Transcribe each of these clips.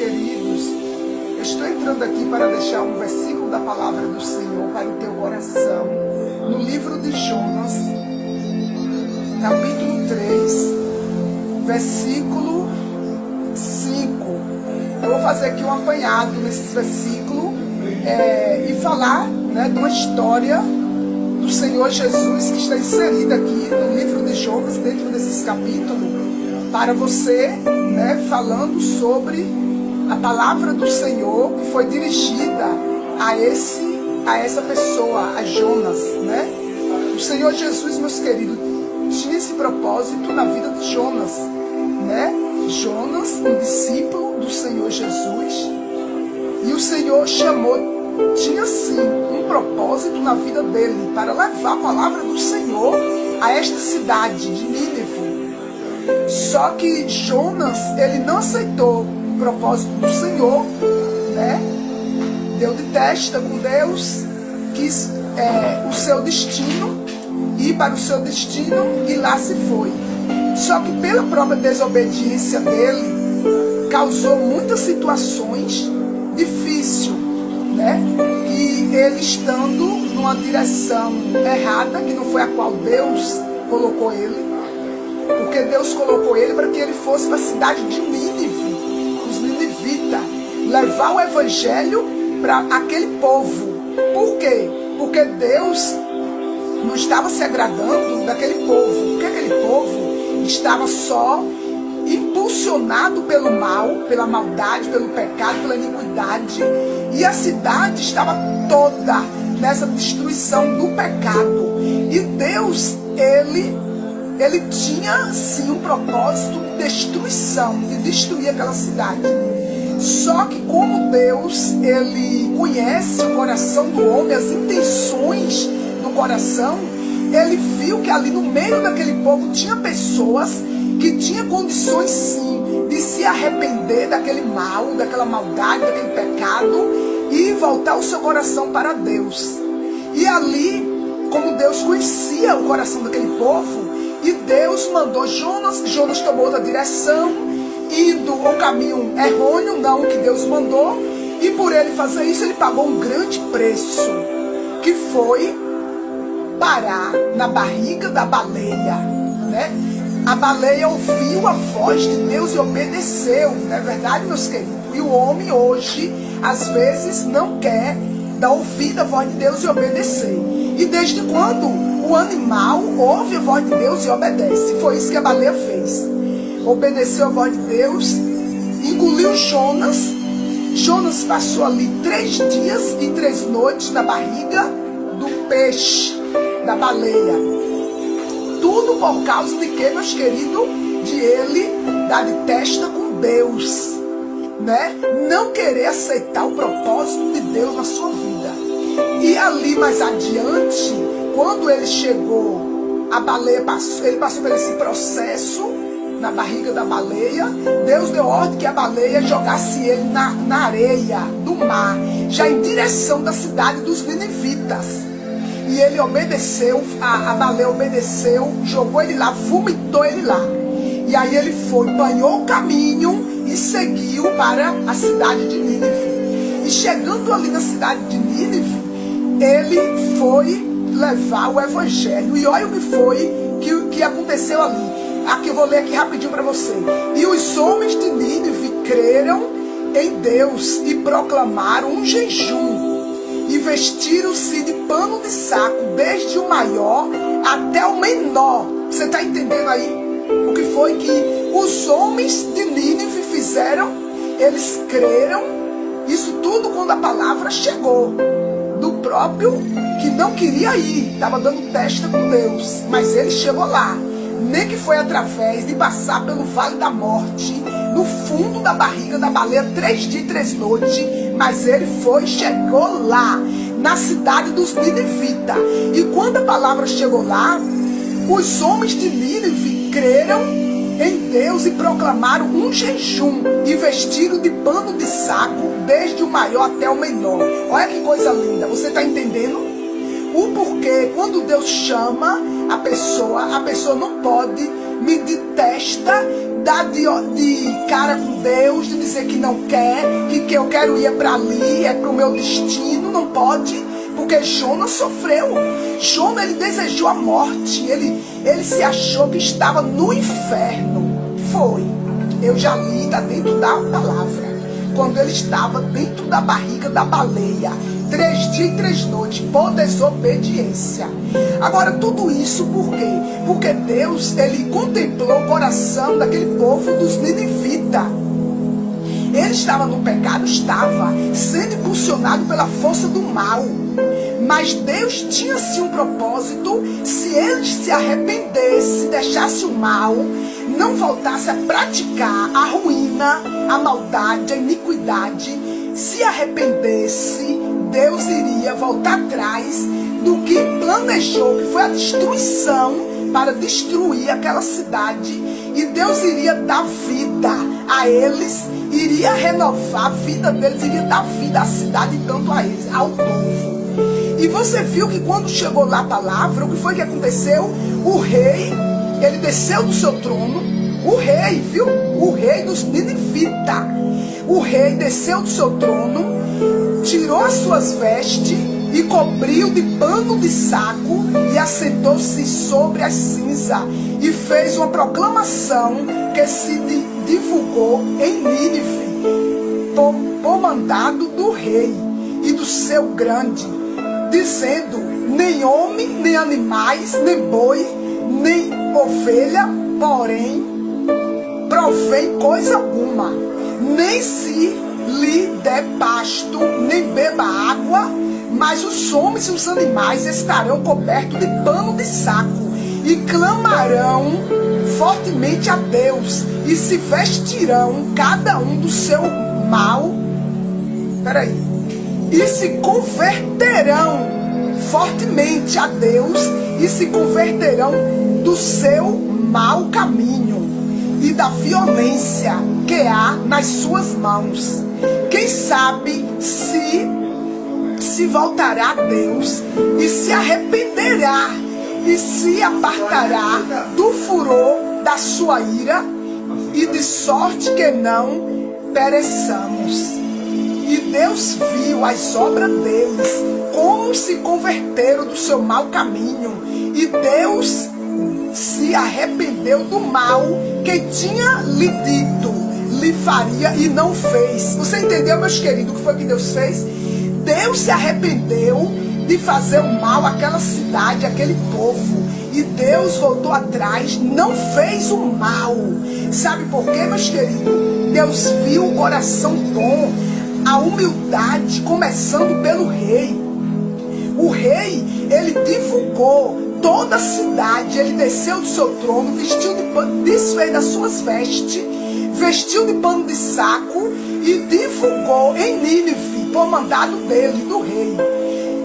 queridos, eu estou entrando aqui para deixar um versículo da palavra do Senhor para o teu coração, no livro de Jonas, capítulo 3, versículo 5. Eu vou fazer aqui um apanhado nesse versículo e falar, de uma história do Senhor Jesus que está inserida aqui no livro de Jonas, dentro desses capítulos, para você, falando sobre a palavra do Senhor que foi dirigida a essa pessoa, a Jonas, O Senhor Jesus, meus queridos, tinha esse propósito na vida de Jonas, Jonas, um discípulo do Senhor Jesus, e o Senhor tinha sim um propósito na vida dele, para levar a palavra do Senhor a esta cidade de Nínive. Só que Jonas, ele não aceitou o propósito do Senhor, Deu de testa com Deus, quis o seu destino, ir para o seu destino, e lá se foi. Só que pela própria desobediência dele, causou muitas situações difíceis, E ele estando numa direção errada, que não foi a qual Deus colocou ele, porque Deus colocou ele para que ele fosse para a cidade de Nínive, os ninivitas, levar o evangelho para aquele povo. Por quê? Porque Deus não estava se agradando daquele povo, porque aquele povo estava só impulsionado pelo mal, pela maldade, pelo pecado, pela iniquidade, e a cidade estava toda nessa destruição do pecado. E Deus, ele tinha sim um propósito de destruição, de destruir aquela cidade. Só que como Deus, ele conhece o coração do homem, as intenções do coração, ele viu que ali no meio daquele povo tinha pessoas que tinham condições sim de se arrepender daquele mal, daquela maldade, daquele pecado, e voltar o seu coração para Deus. E ali, como Deus conhecia o coração daquele povo, e Deus mandou Jonas tomou outra direção, indo o caminho errôneo, não o que Deus mandou, e por ele fazer isso, ele pagou um grande preço, que foi parar na barriga da baleia, A baleia ouviu a voz de Deus e obedeceu, não é verdade, meus queridos? E o homem hoje, às vezes, não quer dar ouvido à voz de Deus e obedecer. E desde quando o animal ouve a voz de Deus e obedece? Foi isso que a baleia fez. Obedeceu a voz de Deus, engoliu Jonas. Jonas passou ali 3 dias e 3 noites na barriga do peixe, da baleia. Tudo por causa de quê, meus queridos? De ele dar de testa com Deus, Não querer aceitar o propósito de Deus na sua vida. E ali mais adiante, quando ele chegou, a baleia passou, ele passou por esse processo na barriga da baleia. Deus deu ordem que a baleia jogasse ele na areia do mar, já em direção da cidade dos ninivitas. E ele obedeceu, a baleia obedeceu, jogou ele lá, vomitou ele lá. E aí ele foi, banhou o caminho e seguiu para a cidade de Nínive. E chegando ali na cidade de Nínive, ele foi levar o evangelho. E olha o que foi que aconteceu ali. Aqui eu vou ler aqui rapidinho para você. E os homens de Nínive creram em Deus e proclamaram um jejum. E vestiram-se de pano de saco, desde o maior até o menor. Você está entendendo aí o que foi que os homens de Nínive fizeram? Eles creram. Isso tudo quando a palavra chegou do próprio que não queria ir, estava dando testa com Deus, mas ele chegou lá. Nem que foi através de passar pelo vale da morte, no fundo da barriga da baleia, 3 dias e 3 noites, mas ele chegou lá, na cidade dos ninivitas. E quando a palavra chegou lá, os homens de Nínive creram em Deus e proclamaram um jejum, e vestiram de pano de saco, desde o maior até o menor. Olha que coisa linda, você está entendendo? O porquê, quando Deus chama a pessoa não pode me detesta, dá de cara com Deus, de dizer que não quer, que eu quero ir para ali, é para o meu destino, não pode, porque Jonas sofreu. Jonas, ele desejou a morte, ele se achou que estava no inferno. Foi, eu já li, está dentro da palavra, quando ele estava dentro da barriga da baleia, 3 dias e 3 noites, por desobediência. Agora, tudo isso por quê? Porque Deus, ele contemplou o coração daquele povo dos ninivitas. Ele estava no pecado, estava sendo impulsionado pela força do mal. Mas Deus tinha sim um propósito. Se eles se arrependessem, deixasse o mal, não voltasse a praticar a ruína, a maldade, a iniquidade, se arrependesse, Deus iria voltar atrás do que planejou, que foi a destruição, para destruir aquela cidade. E Deus iria dar vida a eles, iria renovar a vida deles, iria dar vida à cidade, tanto a eles, ao povo. E você viu que quando chegou lá a palavra, o que foi que aconteceu? O rei, ele desceu do seu trono, o rei, viu? O rei dos ninivitas. O rei desceu do seu trono, tirou as suas vestes e cobriu de pano de saco e assentou-se sobre as cinzas e fez uma proclamação que se divulgou em Nínive por mandado do rei e do seu grande, dizendo: nem homem, nem animais, nem boi, nem ovelha, porém, provém coisa alguma, nem se lhe der pasto, nem beba água, mas os homens e os animais estarão cobertos de pano de saco e clamarão fortemente a Deus e se vestirão cada um do seu mal. E se converterão fortemente a Deus e se converterão do seu mau caminho e da violência que há nas suas mãos. Quem sabe se voltará a Deus e se arrependerá e se apartará do furor da sua ira, e de sorte que não pereçamos. E Deus viu as obras deles, como se converteram do seu mau caminho, e Deus se arrependeu do mal que tinha lhe dito, lhe faria, e não fez. Você entendeu, meus queridos, o que foi que Deus fez? Deus se arrependeu de fazer o mal àquela cidade, àquele povo, e Deus voltou atrás, não fez o mal. Sabe por quê, meus queridos? Deus viu o coração bom, a humildade, começando pelo rei. O rei, ele divulgou toda a cidade, ele desceu do seu trono, vestiu de pano, desfez das suas vestes, vestiu de pano de saco e divulgou em Nínive, por mandado dele, do rei,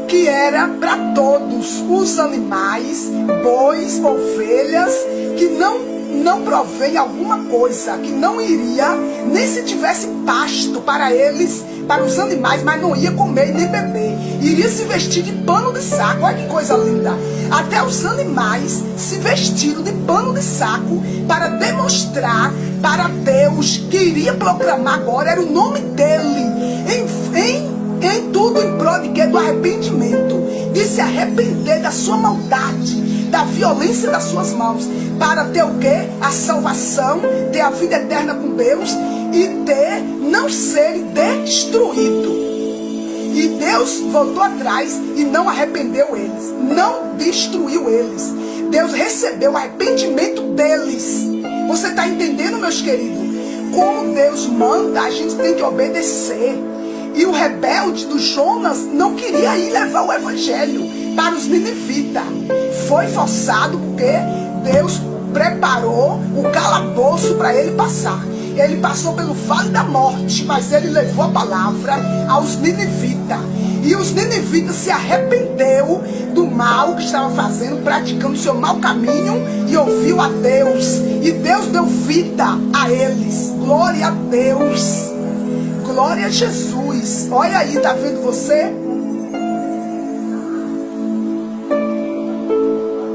que era para todos os animais, bois, ovelhas, que não provém alguma coisa, que não iria, nem se tivesse pasto para eles, para os animais, mas não ia comer nem beber, iria se vestir de pano de saco. Olha que coisa linda, até os animais se vestiram de pano de saco para demonstrar para Deus que iria proclamar agora, era o nome dele, em tudo em prol de quê? Do arrependimento, de se arrepender da sua maldade, da violência das suas mãos, para ter o quê? A salvação, ter a vida eterna com Deus e não ser destruído. E Deus voltou atrás e não arrependeu eles, não destruiu eles. Deus recebeu o arrependimento deles. Você está entendendo, meus queridos? Como Deus manda, a gente tem que obedecer. E o rebelde do Jonas não queria ir levar o evangelho para os ninivitas. Foi forçado porque Deus preparou o calabouço para ele passar. Ele passou pelo vale da morte, mas ele levou a palavra aos ninivitas. E os ninivitas se arrependeu do mal que estava fazendo, praticando seu mau caminho, e ouviu a Deus. E Deus deu vida a eles. Glória a Deus. Glória a Jesus. Olha aí, tá vendo você?